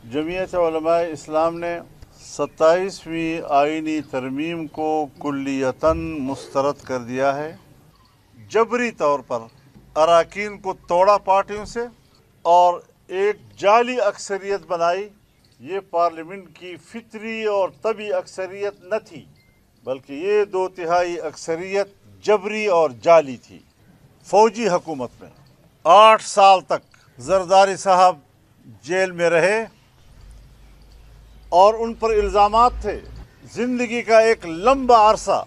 جمعیت علماء اسلام نے 27ویں آئینی ترمیم کو کلیتاً مسترد کر دیا ہے۔ جبری طور پر اراکین کو توڑا پارٹیوں سے اور ایک جعلی اکثریت بنائی۔ یہ پارلیمنٹ کی فطری اور طبی اکثریت نہ تھی، بلکہ یہ 2/3 اکثریت جبری اور جعلی تھی۔ فوجی حکومت میں 8 سال تک زرداری صاحب جیل میں رہے اور ان پر الزامات تھے۔ زندگی کا ایک لمبا عرصہ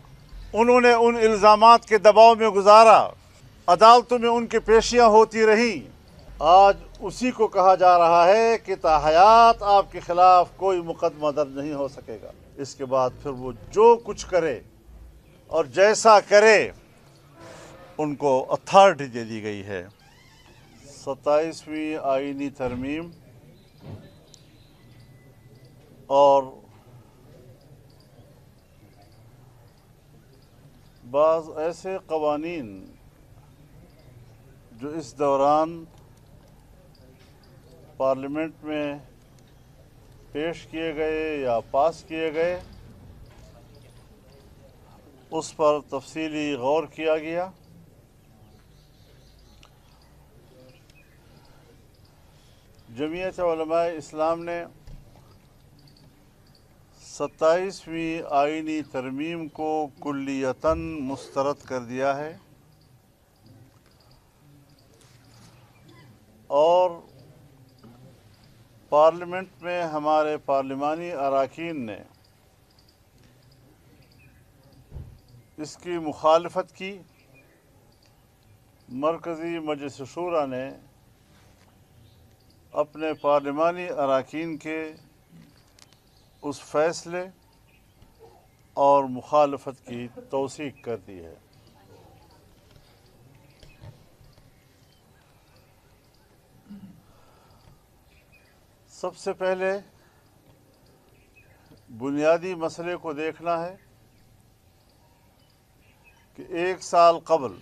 انہوں نے ان الزامات کے دباؤ میں گزارا، عدالتوں میں ان کی پیشیاں ہوتی رہیں۔ آج اسی کو کہا جا رہا ہے کہ تا حیات آپ کے خلاف کوئی مقدمہ درج نہیں ہو سکے گا۔ اس کے بعد پھر وہ جو کچھ کرے اور جیسا کرے ان کو اتھارٹی دے دی گئی ہے۔ 27ویں آئینی ترمیم اور بعض ایسے قوانین جو اس دوران پارلیمنٹ میں پیش کیے گئے یا پاس کیے گئے، اس پر تفصیلی غور کیا گیا۔ جمعیت علماء اسلام نے 27ویں آئینی ترمیم کو کلیتاً مسترد کر دیا ہے اور پارلیمنٹ میں ہمارے پارلیمانی اراکین نے اس کی مخالفت کی۔ مرکزی مجلس شورا نے اپنے پارلیمانی اراکین کے اس فیصلے اور مخالفت کی توثیق کر دی ہے۔ سب سے پہلے بنیادی مسئلے کو دیکھنا ہے کہ 1 سال قبل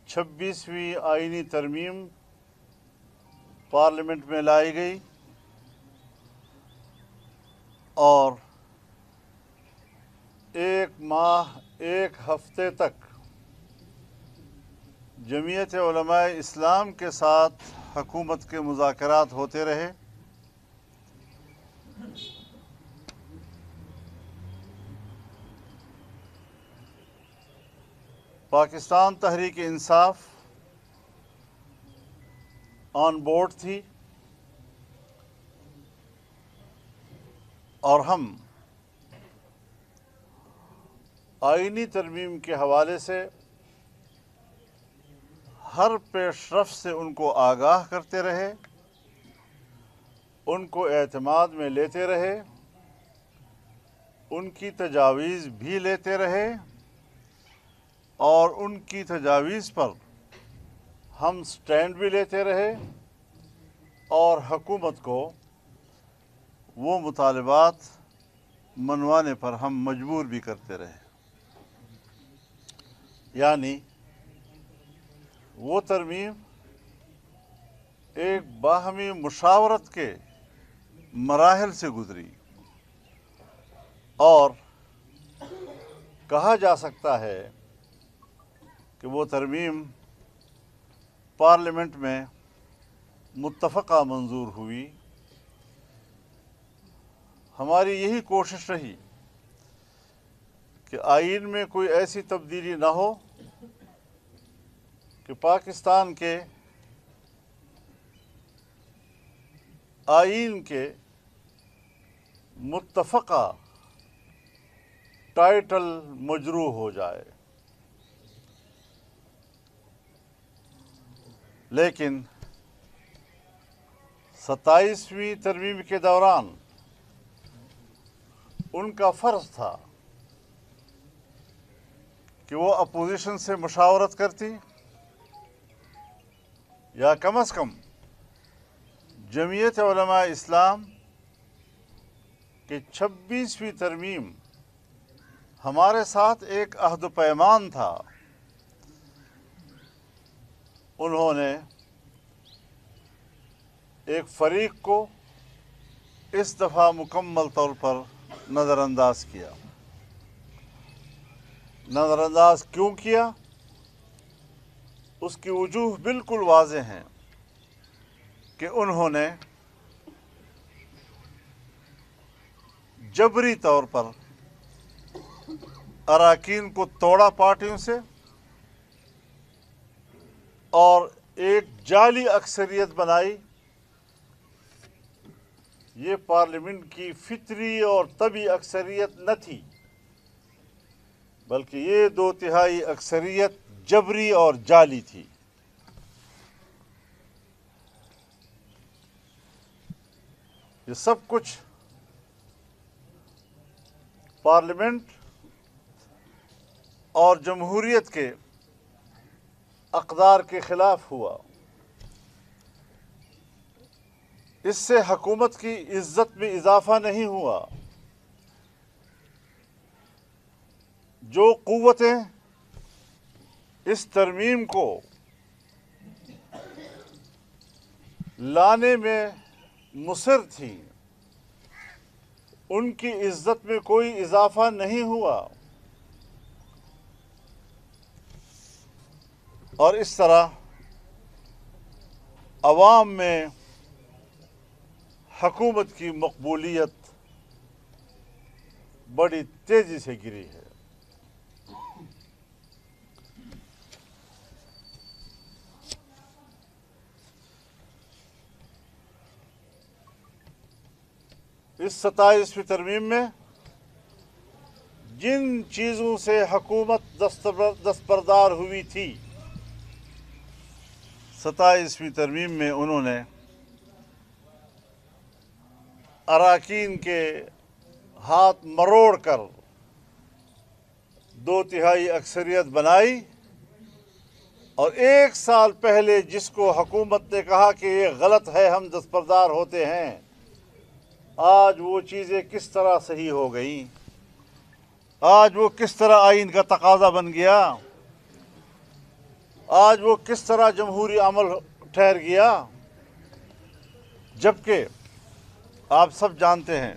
26ویں آئینی ترمیم پارلیمنٹ میں لائی گئی اور 1 ماہ 1 ہفتے تک جمعیت علماء اسلام کے ساتھ حکومت کے مذاکرات ہوتے رہے۔ پاکستان تحریک انصاف آن بورڈ تھی اور ہم آئینی ترمیم کے حوالے سے ہر پیش رفت سے ان کو آگاہ کرتے رہے، ان کو اعتماد میں لیتے رہے، ان کی تجاویز بھی لیتے رہے اور ان کی تجاویز پر ہم سٹینڈ بھی لیتے رہے اور حکومت کو وہ مطالبات منوانے پر ہم مجبور بھی کرتے رہے۔ یعنی وہ ترمیم ایک باہمی مشاورت کے مراحل سے گزری اور کہا جا سکتا ہے کہ وہ ترمیم پارلیمنٹ میں متفقہ منظور ہوئی۔ ہماری یہی کوشش رہی کہ آئین میں کوئی ایسی تبدیلی نہ ہو کہ پاکستان کے آئین کے متفقہ ٹائٹل مجروح ہو جائے، لیکن 27ویں ترمیم کے دوران ان کا فرض تھا کہ وہ اپوزیشن سے مشاورت کرتی یا کم از کم جمعیت علماء اسلام کہ 26ویں ترمیم ہمارے ساتھ ایک عہد و پیمان تھا، انہوں نے ایک فریق کو اس دفعہ مکمل طور پر نظر انداز کیا۔ نظر انداز کیوں کیا؟ اس کی وجوہ بالکل واضح ہیں کہ انہوں نے جبری طور پر اراکین کو توڑا پارٹیوں سے اور ایک جعلی اکثریت بنائی۔ یہ پارلیمنٹ کی فطری اور طبعی اکثریت نہ تھی، بلکہ یہ 2/3 اکثریت جبری اور جعلی تھی۔ یہ سب کچھ پارلیمنٹ اور جمہوریت کے اقدار کے خلاف ہوا۔ اس سے حکومت کی عزت میں اضافہ نہیں ہوا۔ جو قوتیں اس ترمیم کو لانے میں مصر تھیں، ان کی عزت میں کوئی اضافہ نہیں ہوا، اور اس طرح عوام میں حکومت کی مقبولیت بڑی تیزی سے گری ہے۔ اس 27ویں ترمیم میں جن چیزوں سے حکومت دستبردار ہوئی تھی، 27ویں ترمیم میں انہوں نے اراکین کے ہاتھ مروڑ کر 2/3 اکثریت بنائی، اور 1 سال پہلے جس کو حکومت نے کہا کہ یہ غلط ہے، ہم دستبردار ہوتے ہیں، آج وہ چیزیں کس طرح صحیح ہو گئیں، آج وہ کس طرح آئین کا تقاضا بن گیا، آج وہ کس طرح جمہوری عمل ٹھہر گیا، جبکہ آپ سب جانتے ہیں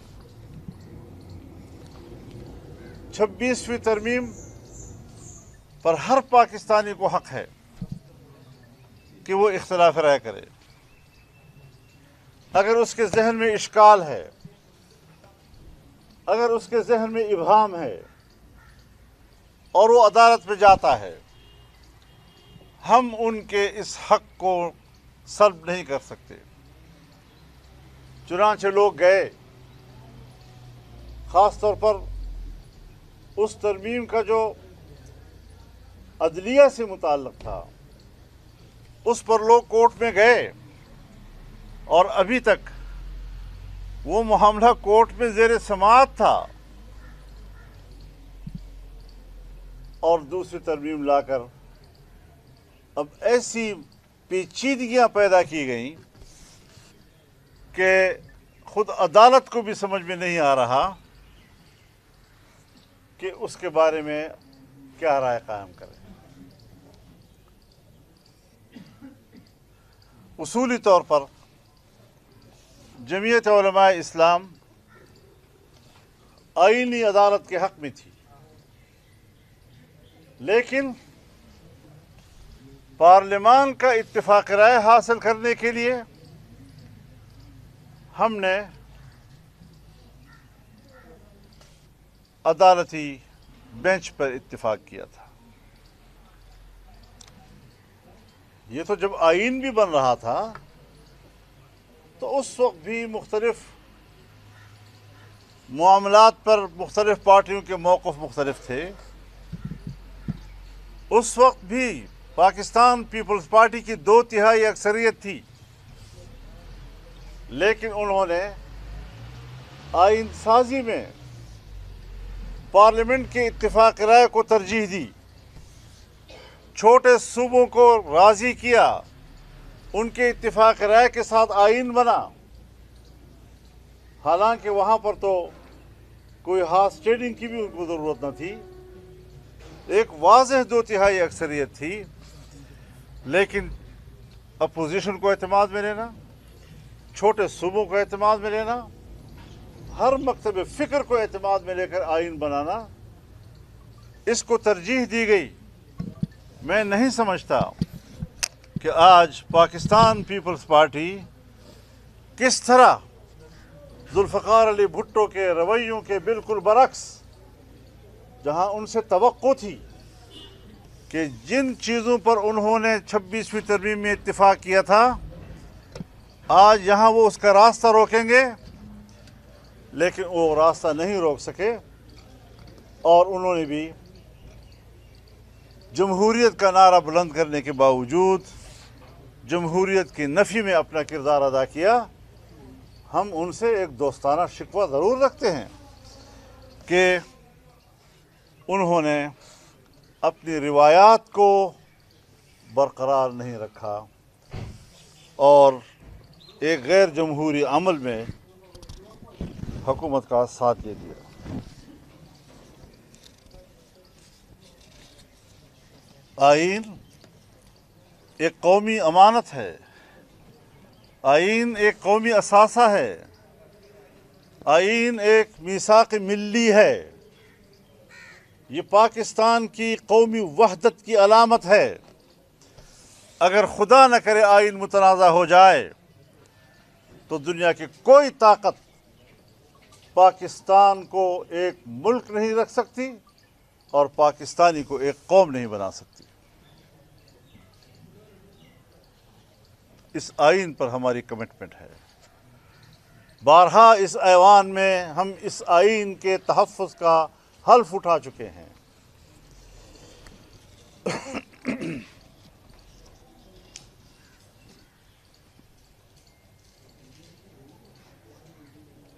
26ویں ترمیم پر ہر پاکستانی کو حق ہے کہ وہ اختلاف رائے کرے۔ اگر اس کے ذہن میں اشکال ہے، اگر اس کے ذہن میں ابہام ہے اور وہ عدالت میں جاتا ہے، ہم ان کے اس حق کو سلب نہیں کر سکتے۔ چنانچہ لوگ گئے، خاص طور پر اس ترمیم کا جو عدلیہ سے متعلق تھا، اس پر لوگ کورٹ میں گئے، اور ابھی تک وہ معاملہ کورٹ میں زیر سماعت تھا، اور دوسری ترمیم لا کر اب ایسی پیچیدگیاں پیدا کی گئیں کہ خود عدالت کو بھی سمجھ میں نہیں آ رہا کہ اس کے بارے میں کیا رائے قائم کرے۔ اصولی طور پر جمعیت علماء اسلام آئینی عدالت کے حق میں تھی، لیکن پارلیمان کا اتفاق رائے حاصل کرنے کے لیے ہم نے عدالتی بینچ پر اتفاق کیا تھا۔ یہ تو جب آئین بھی بن رہا تھا تو اس وقت بھی مختلف معاملات پر مختلف پارٹیوں کے موقف مختلف تھے۔ اس وقت بھی پاکستان پیپلز پارٹی کی 2/3 اکثریت تھی، لیکن انہوں نے آئین سازی میں پارلیمنٹ کے اتفاق رائے کو ترجیح دی، چھوٹے صوبوں کو راضی کیا، ان کے اتفاق رائے کے ساتھ آئین بنا، حالانکہ وہاں پر تو کوئی ہارس ٹریڈنگ کی بھی ان کو ضرورت نہ تھی، ایک واضح 2/3 اکثریت تھی، لیکن اپوزیشن کو اعتماد میں لینا، چھوٹے صوبوں کو اعتماد میں لینا، ہر مکتب فکر کو اعتماد میں لے کر آئین بنانا، اس کو ترجیح دی گئی۔ میں نہیں سمجھتا کہ آج پاکستان پیپلز پارٹی کس طرح ذوالفقار علی بھٹو کے رویوں کے بالکل برعکس، جہاں ان سے توقع تھی کہ جن چیزوں پر انہوں نے 26ویں ترمیم میں اتفاق کیا تھا، آج یہاں وہ اس کا راستہ روکیں گے، لیکن وہ راستہ نہیں روک سکے، اور انہوں نے بھی جمہوریت کا نعرہ بلند کرنے کے باوجود جمہوریت کی نفی میں اپنا کردار ادا کیا۔ ہم ان سے ایک دوستانہ شکوہ ضرور رکھتے ہیں کہ انہوں نے اپنی روایات کو برقرار نہیں رکھا اور ایک غیر جمہوری عمل میں حکومت کا ساتھ دے دیا۔ آئین ایک قومی امانت ہے، آئین ایک قومی اثاثہ ہے، آئین ایک میثاق ملی ہے، یہ پاکستان کی قومی وحدت کی علامت ہے۔ اگر خدا نہ کرے آئین متنازع ہو جائے تو دنیا کی کوئی طاقت پاکستان کو ایک ملک نہیں رکھ سکتی اور پاکستانی کو ایک قوم نہیں بنا سکتی۔ اس آئین پر ہماری کمٹمنٹ ہے۔ بارہا اس ایوان میں ہم اس آئین کے تحفظ کا حلف اٹھا چکے ہیں۔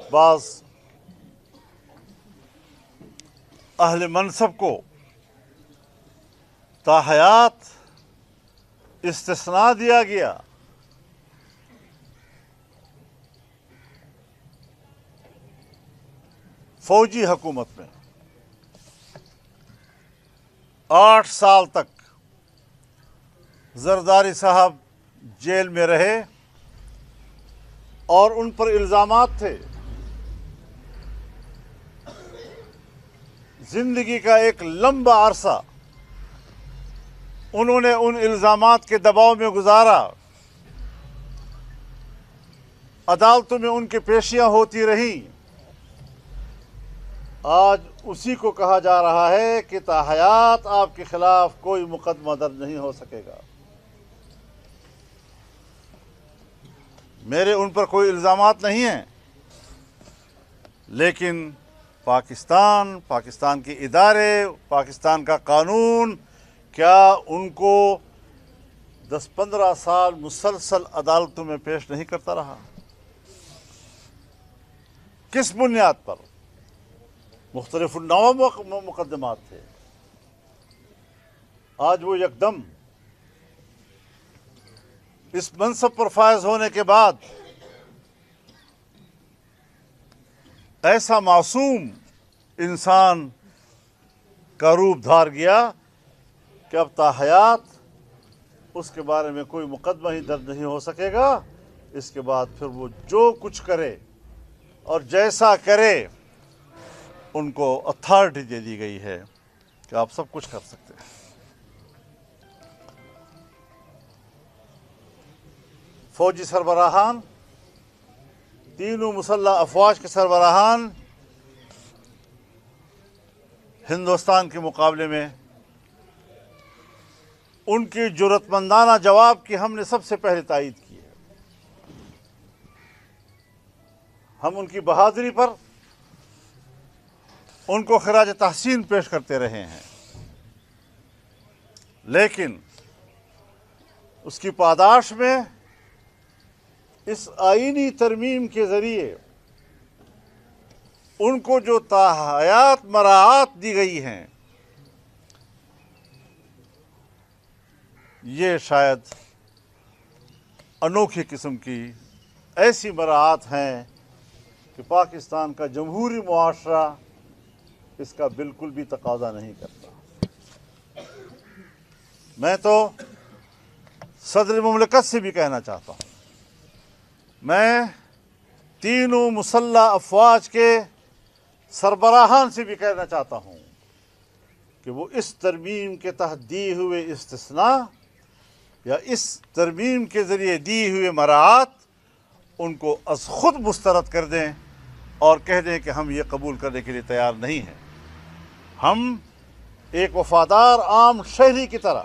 بعض اہل منصب کو تاحیات استثناء دیا گیا۔ فوجی حکومت میں 8 سال تک زرداری صاحب جیل میں رہے اور ان پر الزامات تھے۔ زندگی کا ایک لمبا عرصہ انہوں نے ان الزامات کے دباؤ میں گزارا، عدالتوں میں ان کی پیشیاں ہوتی رہیں۔ آج اسی کو کہا جا رہا ہے کہ تاحیات آپ کے خلاف کوئی مقدمہ درج نہیں ہو سکے گا۔ میرے ان پر کوئی الزامات نہیں ہیں، لیکن پاکستان کے ادارے، پاکستان کا قانون کیا ان کو 10-15 سال مسلسل عدالتوں میں پیش نہیں کرتا رہا؟ کس بنیاد پر؟ مختلف النوع مقدمات تھے۔ آج وہ یکدم اس منصب پر فائز ہونے کے بعد ایسا معصوم انسان کا روپ دھار گیا کہ اب تاحیات اس کے بارے میں کوئی مقدمہ ہی درج نہیں ہو سکے گا۔ اس کے بعد پھر وہ جو کچھ کرے اور جیسا کرے، ان کو اتھارٹی دے دی گئی ہے کہ آپ سب کچھ کر سکتے ہیں۔ فوجی سربراہان، تینوں مسلح افواج کے سربراہان ہندوستان کے مقابلے میں ان کی جرأت مندانہ جواب کی ہم نے سب سے پہلے تائید کی ہے۔ ہم ان کی بہادری پر ان کو خراج تحسین پیش کرتے رہے ہیں، لیکن اس کی پاداش میں اس آئینی ترمیم کے ذریعے ان کو جو تاحیات مراعات دی گئی ہیں، یہ شاید انوکھی قسم کی ایسی مراعات ہیں کہ پاکستان کا جمہوری معاشرہ اس کا بالکل بھی تقاضا نہیں کرتا۔ میں تو صدر مملکت سے بھی کہنا چاہتا ہوں، میں تینوں مسلح افواج کے سربراہان سے بھی کہنا چاہتا ہوں کہ وہ اس ترمیم کے تحت دیے ہوئے استثناء یا اس ترمیم کے ذریعے دی ہوئے مراعات ان کو از خود مسترد کر دیں اور کہہ دیں کہ ہم یہ قبول کرنے کے لیے تیار نہیں ہیں۔ ہم ایک وفادار عام شہری کی طرح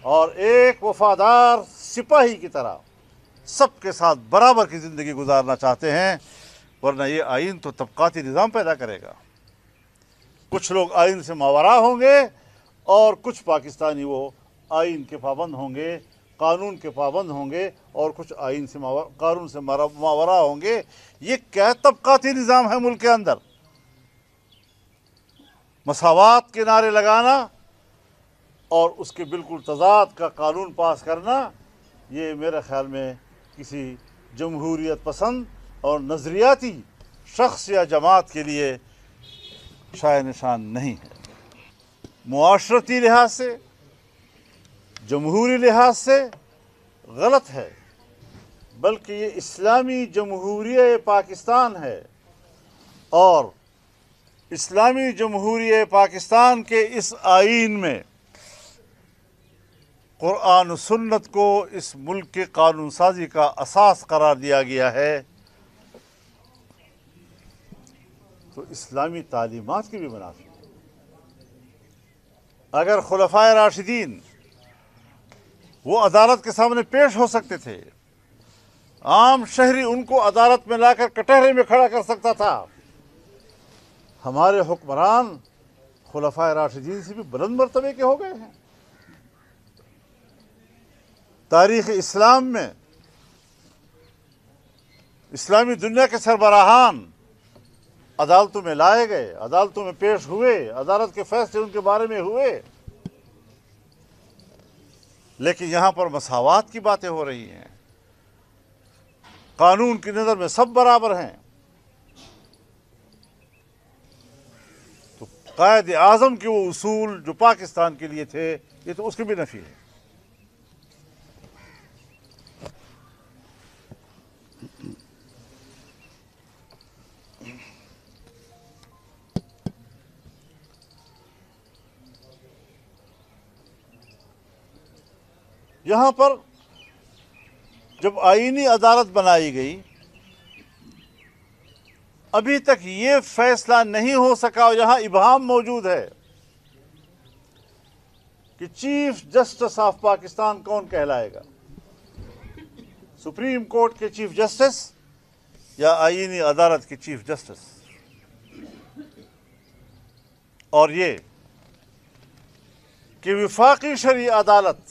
اور ایک وفادار سپاہی کی طرح سب کے ساتھ برابر کی زندگی گزارنا چاہتے ہیں، ورنہ یہ آئین تو طبقاتی نظام پیدا کرے گا۔ کچھ لوگ آئین سے ماورا ہوں گے اور کچھ پاکستانی وہ آئین کے پابند ہوں گے، قانون کے پابند ہوں گے، اور کچھ قانون سے ماورا ہوں گے۔ یہ کیا طبقاتی نظام ہے ملک کے اندر؟ مساوات کے نعرے لگانا اور اس کے بالکل تضاد کا قانون پاس کرنا، یہ میرے خیال میں کسی جمہوریت پسند اور نظریاتی شخص یا جماعت کے لیے شائع نشان نہیں ہے۔ معاشرتی لحاظ سے، جمہوری لحاظ سے غلط ہے، بلکہ یہ اسلامی جمہوریہ پاکستان ہے، اور اسلامی جمہوریہ پاکستان کے اس آئین میں قرآن و سنت کو اس ملک کے قانون سازی کا اساس قرار دیا گیا ہے، تو اسلامی تعلیمات کی بھی منافی ہے۔ اگر خلفائے راشدین وہ عدالت کے سامنے پیش ہو سکتے تھے، عام شہری ان کو عدالت میں لا کر کٹہرے میں کھڑا کر سکتا تھا، ہمارے حکمران خلفائے راشدین سے بھی بلند مرتبے کے ہو گئے ہیں۔ تاریخ اسلام میں اسلامی دنیا کے سربراہان عدالتوں میں لائے گئے، عدالتوں میں پیش ہوئے، عدالت کے فیصلے ان کے بارے میں ہوئے، لیکن یہاں پر مساوات کی باتیں ہو رہی ہیں۔ قانون کی نظر میں سب برابر ہیں، تو قائد اعظم کے وہ اصول جو پاکستان کے لیے تھے، یہ تو اس کی بھی نفی ہے۔ یہاں پر جب آئینی عدالت بنائی گئی، ابھی تک یہ فیصلہ نہیں ہو سکا، اور یہاں ابہام موجود ہے کہ چیف جسٹس آف پاکستان کون کہلائے گا، سپریم کورٹ کے چیف جسٹس یا آئینی عدالت کے چیف جسٹس۔ اور یہ کہ وفاقی شرعی عدالت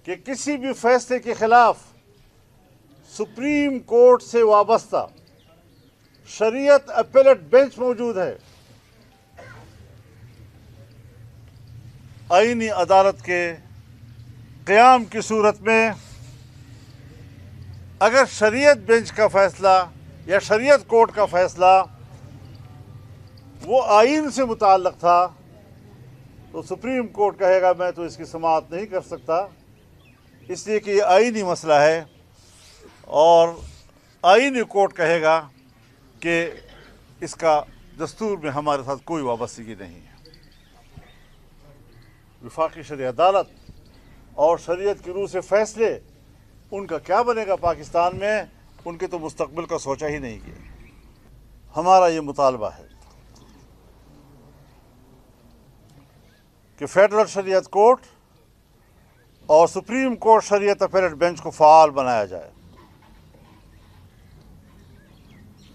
کہ کسی بھی فیصلے کے خلاف سپریم کورٹ سے وابستہ شریعت اپیلٹ بینچ موجود ہے، آئینی عدالت کے قیام کی صورت میں اگر شریعت بینچ کا فیصلہ یا شریعت کورٹ کا فیصلہ وہ آئین سے متعلق تھا، تو سپریم کورٹ کہے گا میں تو اس کی سماعت نہیں کر سکتا، اس لیے کہ یہ آئینی مسئلہ ہے، اور آئینی کورٹ کہے گا کہ اس کا دستور میں ہمارے ساتھ کوئی وابستگی نہیں ہے۔ وفاقی شرعی عدالت اور شریعت کی روح سے فیصلے ان کا کیا بنے گا پاکستان میں، ان کے تو مستقبل کا سوچا ہی نہیں کیا۔ ہمارا یہ مطالبہ ہے کہ فیڈرل شریعت کورٹ اور سپریم کورٹ شریعت اپیلٹ بینچ کو فعال بنایا جائے۔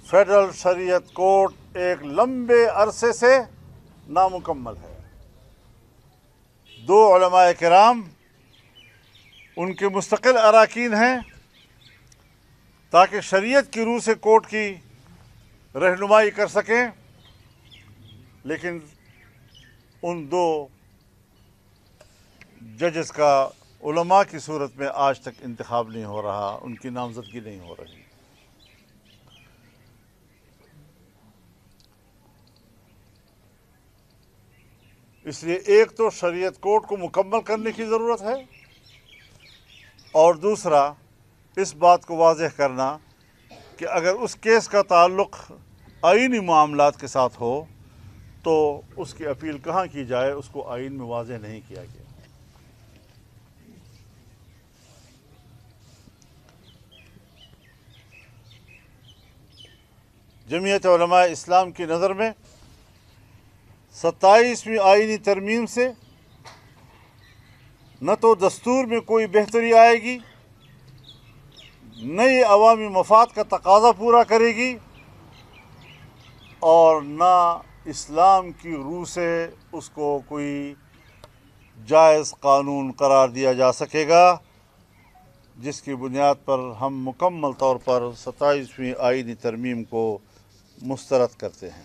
فیڈرل شریعت کورٹ ایک لمبے عرصے سے نامکمل ہے، 2 علماء کرام ان کے مستقل اراکین ہیں تاکہ شریعت کی روح سے کورٹ کی رہنمائی کر سکیں، لیکن ان 2 ججز کا علماء کی صورت میں آج تک انتخاب نہیں ہو رہا، ان کی نامزدگی نہیں ہو رہی۔ اس لیے ایک تو شریعت کورٹ کو مکمل کرنے کی ضرورت ہے، اور دوسرا اس بات کو واضح کرنا کہ اگر اس کیس کا تعلق آئینی معاملات کے ساتھ ہو تو اس کی اپیل کہاں کی جائے، اس کو آئین میں واضح نہیں کیا گیا۔ جمعیت علماء اسلام کی نظر میں 27ویں آئینی ترمیم سے نہ تو دستور میں کوئی بہتری آئے گی، نہ یہ عوامی مفاد کا تقاضا پورا کرے گی، اور نہ اسلام کی روح سے اس کو کوئی جائز قانون قرار دیا جا سکے گا، جس کی بنیاد پر ہم مکمل طور پر 27ویں آئینی ترمیم کو مسترد کرتے ہیں۔